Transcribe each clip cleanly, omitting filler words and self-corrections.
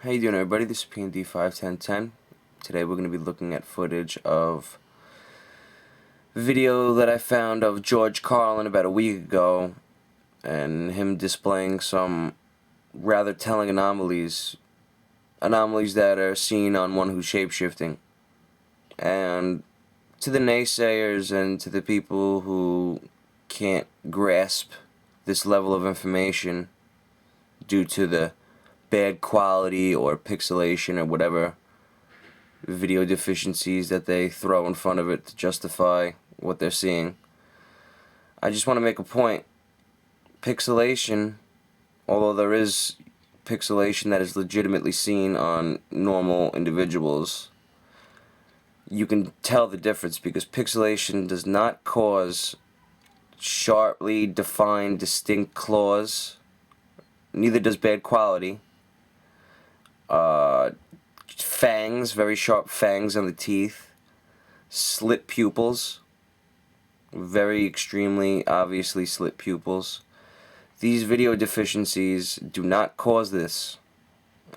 How you doing, everybody? This is P&D 51010. Today we're going to be looking at footage of a video that I found of George Carlin about a week ago, and him displaying some rather telling anomalies that are seen on one who's shapeshifting. And to the naysayers and to the people who can't grasp this level of information due to the bad quality or pixelation or whatever video deficiencies that they throw in front of it to justify what they're seeing, I just want to make a point. Pixelation, although there is pixelation that is legitimately seen on normal individuals, you can tell the difference because pixelation does not cause sharply defined distinct claws, neither does bad quality. Fangs, very sharp fangs on the teeth, slit pupils, very extremely obviously slit pupils. These video deficiencies do not cause this,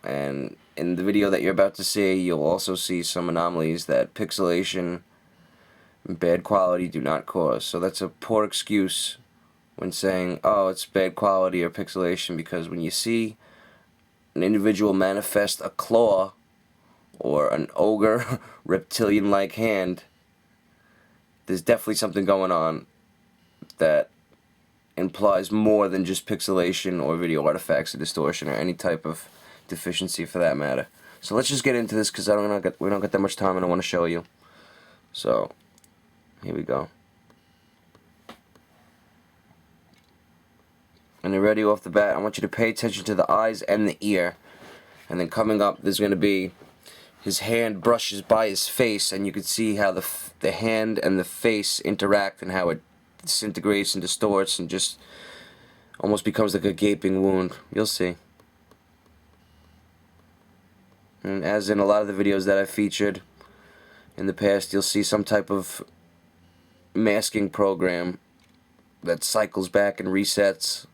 and in the video that you're about to see, you'll also see some anomalies that pixelation and bad quality do not cause. So that's a poor excuse when saying, oh, it's bad quality or pixelation, because when you see an individual manifest a claw or an ogre reptilian-like hand, there's definitely something going on that implies more than just pixelation or video artifacts or distortion or any type of deficiency for that matter. So let's just get into this because we don't get that much time and I want to show you. So here we go. And you're ready off the bat. I want you to pay attention to the eyes and the ear. And then coming up, there's going to be his hand brushes by his face, and you can see how the hand and the face interact and how it disintegrates and distorts and just almost becomes like a gaping wound. You'll see. And as in a lot of the videos that I've featured in the past, you'll see some type of masking program that cycles back and resets.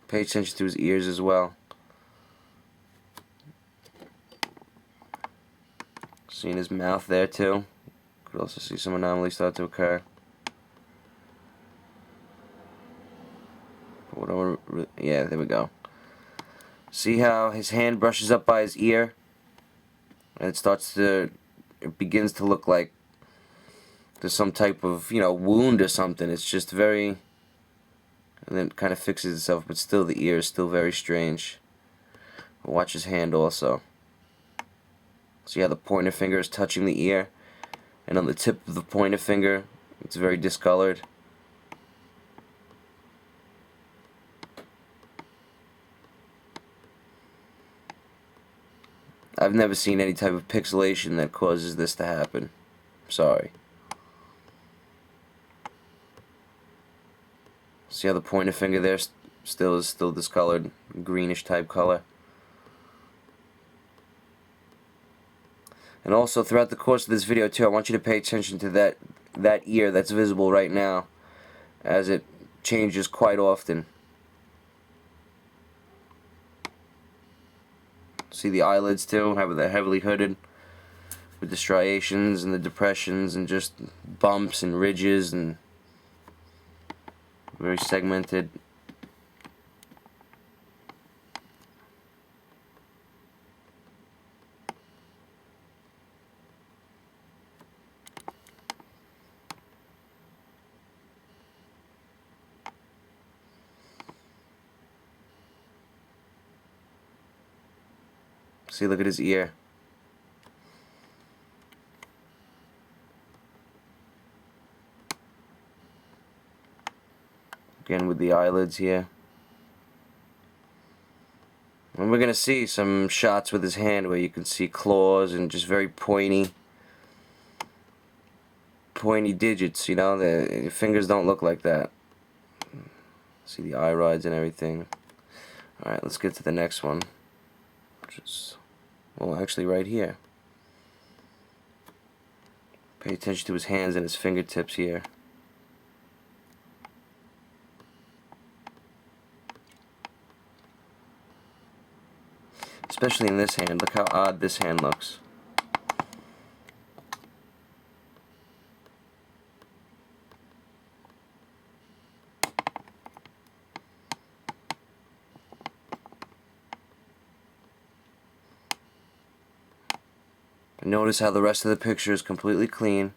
Pay attention to his ears as well. Seeing his mouth there too. Could also see some anomalies start to occur. Yeah, there we go. See how his hand brushes up by his ear, and it begins to look like there's some type of, wound or something. It's just very, and then it kind of fixes itself, but still the ear is still very strange. Watch his hand also. See how the pointer finger is touching the ear, and on the tip of the pointer finger it's very discolored. I've never seen any type of pixelation that causes this to happen. Sorry. See how the pointer finger there is still discolored, greenish type color. And also throughout the course of this video too, I want you to pay attention to that ear that's visible right now, as it changes quite often. See the eyelids too, how they're heavily hooded with the striations and the depressions and just bumps and ridges and very segmented. See, look at his ear. Again with the eyelids here. And we're going to see some shots with his hand where you can see claws and just very pointy digits, the fingers don't look like that. See the eye rods and everything. Alright, let's get to the next one. Which is, well, actually right here. Pay attention to his hands and his fingertips here. Especially in this hand. Look how odd this hand looks. Notice how the rest of the picture is completely clean,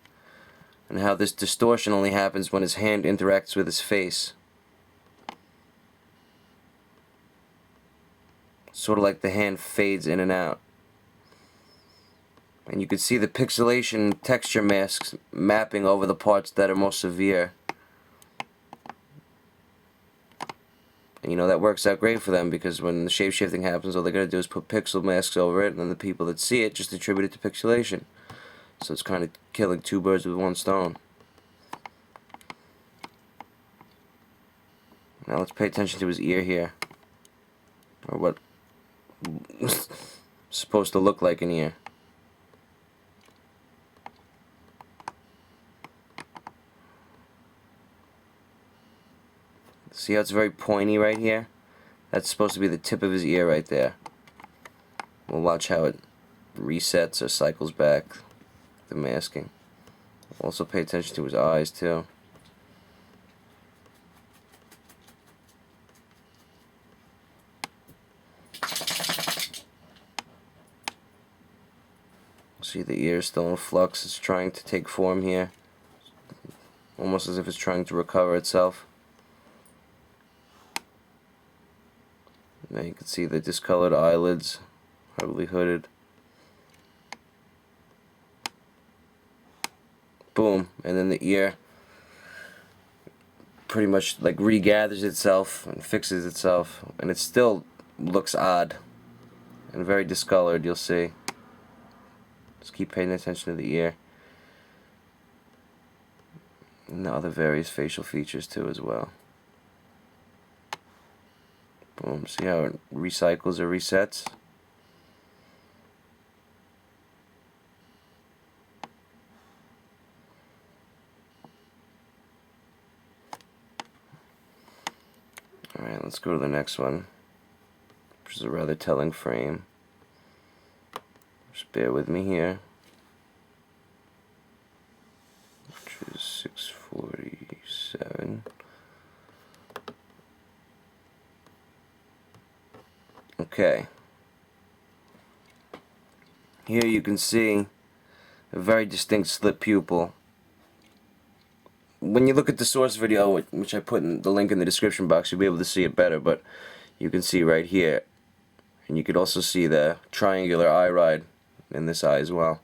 and how this distortion only happens when his hand interacts with his face. Sort of like the hand fades in and out. And you can see the pixelation texture masks mapping over the parts that are most severe. And you know, that works out great for them, because when the shapeshifting happens, all they're going to do is put pixel masks over it, and then the people that see it just attribute it to pixelation. So it's kind of killing two birds with one stone. Now let's pay attention to his ear here. Or what supposed to look like an ear. See how it's very pointy right here? That's supposed to be the tip of his ear right there. We'll watch how it resets or cycles back the masking. Also pay attention to his eyes too. See, the ear is still in flux. It's trying to take form here. Almost as if it's trying to recover itself. Now you can see the discolored eyelids, heavily hooded. Boom, and then the ear pretty much like regathers itself and fixes itself, and it still looks odd and very discolored, you'll see. Just keep paying attention to the ear. And the other various facial features too as well. Boom, see how it recycles or resets? Alright, let's go to the next one, which is a rather telling frame. Just bear with me here. Which is 647. Okay. Here you can see a very distinct slit pupil. When you look at the source video, which I put in the link in the description box, you'll be able to see it better, but you can see right here. And you could also see the triangular eye ride in this eye as well.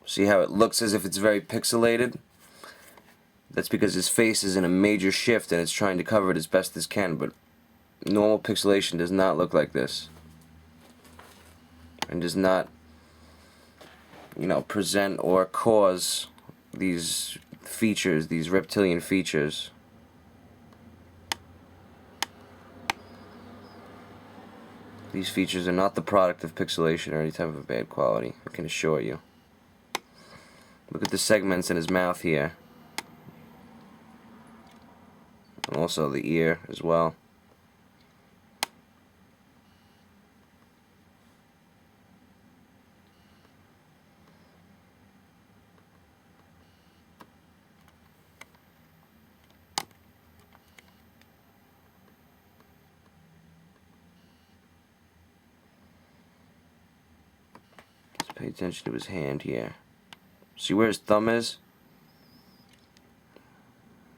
See how it looks as if it's very pixelated? That's because his face is in a major shift and it's trying to cover it as best as can, but normal pixelation does not look like this. And does not, you know, present or cause these features, these reptilian features. These features are not the product of pixelation or any type of bad quality, I can assure you. Look at the segments in his mouth here. And also the ear as well. Let's pay attention to his hand here. See where his thumb is?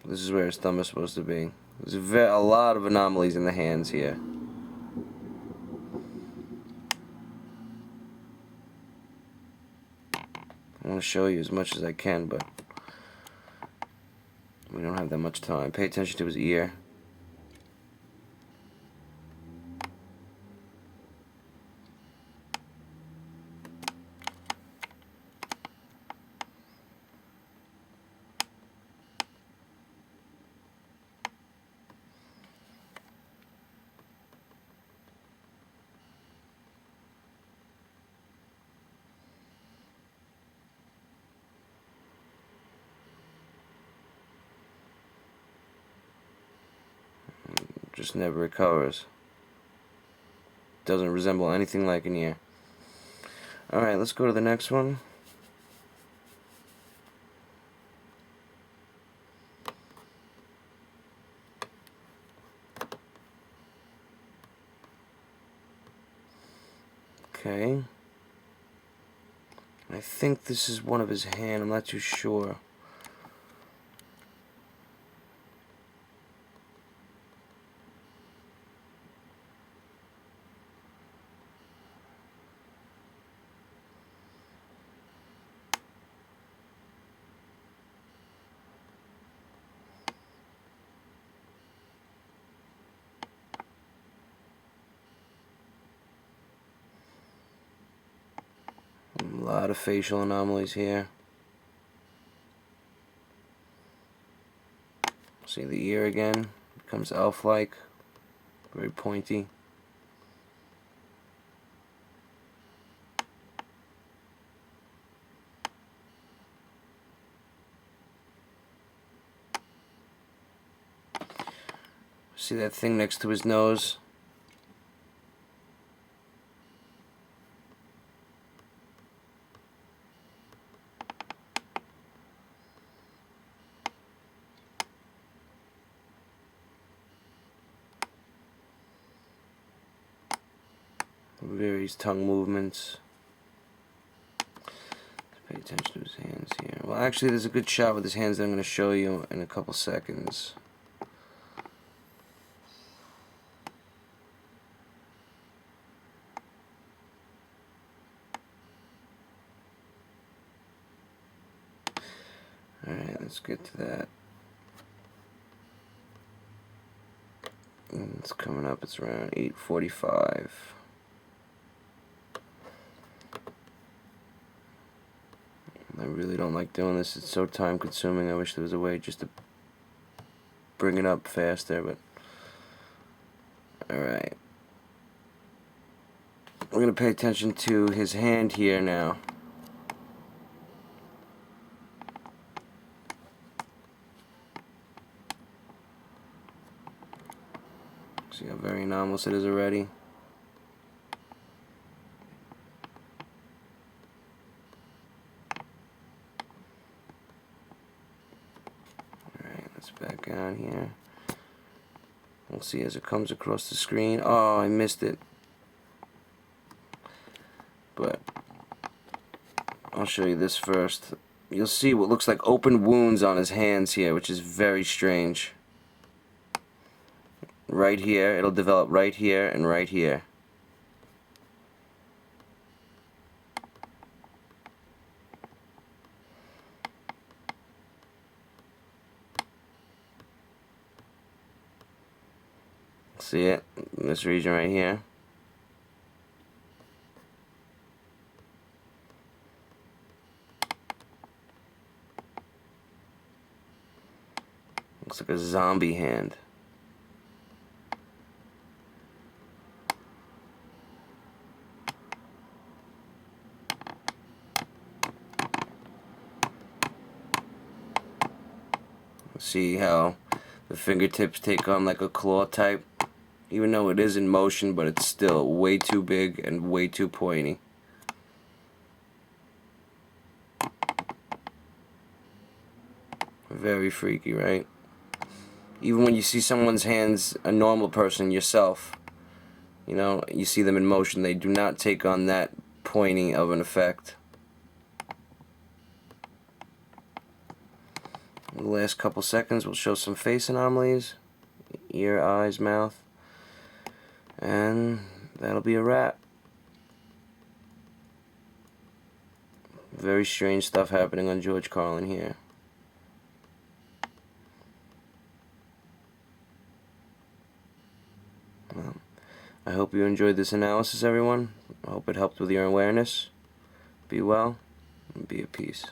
This is where his thumb is supposed to be. There's a lot of anomalies in the hands here. I want to show you as much as I can, but we don't have that much time. Pay attention to his ear. just never recovers. Doesn't resemble anything like an ear. Alright, let's go to the next one. Okay. I think this is one of his hand, I'm not too sure. A lot of facial anomalies here. See the ear again, becomes elf-like, very pointy. See that thing next to his nose? Various tongue movements. Pay attention to his hands here. Well, actually, there's a good shot with his hands that I'm going to show you in a couple seconds. Alright, let's get to that. It's coming up, it's around 8:45. I really don't like doing this, it's so time consuming. I wish there was a way just to bring it up faster, but alright. We're going to pay attention to his hand here now. See how very anomalous it is already? Alright, let's back on here. We'll see as it comes across the screen. Oh, I missed it. But I'll show you this first. You'll see what looks like open wounds on his hands here, which is very strange. Right here, it'll develop right here and right here. See it in this region right here. Looks like a zombie hand. See how the fingertips take on like a claw type, even though it is in motion, but it's still way too big and way too pointy. Very freaky, right? Even when you see someone's hands, a normal person, yourself, you know, you see them in motion, they do not take on that pointy of an effect. In the last couple seconds we'll show some face anomalies, ear, eyes, mouth, and that'll be a wrap. Very strange stuff happening on George Carlin here. Well, I hope you enjoyed this analysis, everyone. I hope it helped with your awareness. Be well, and be at peace.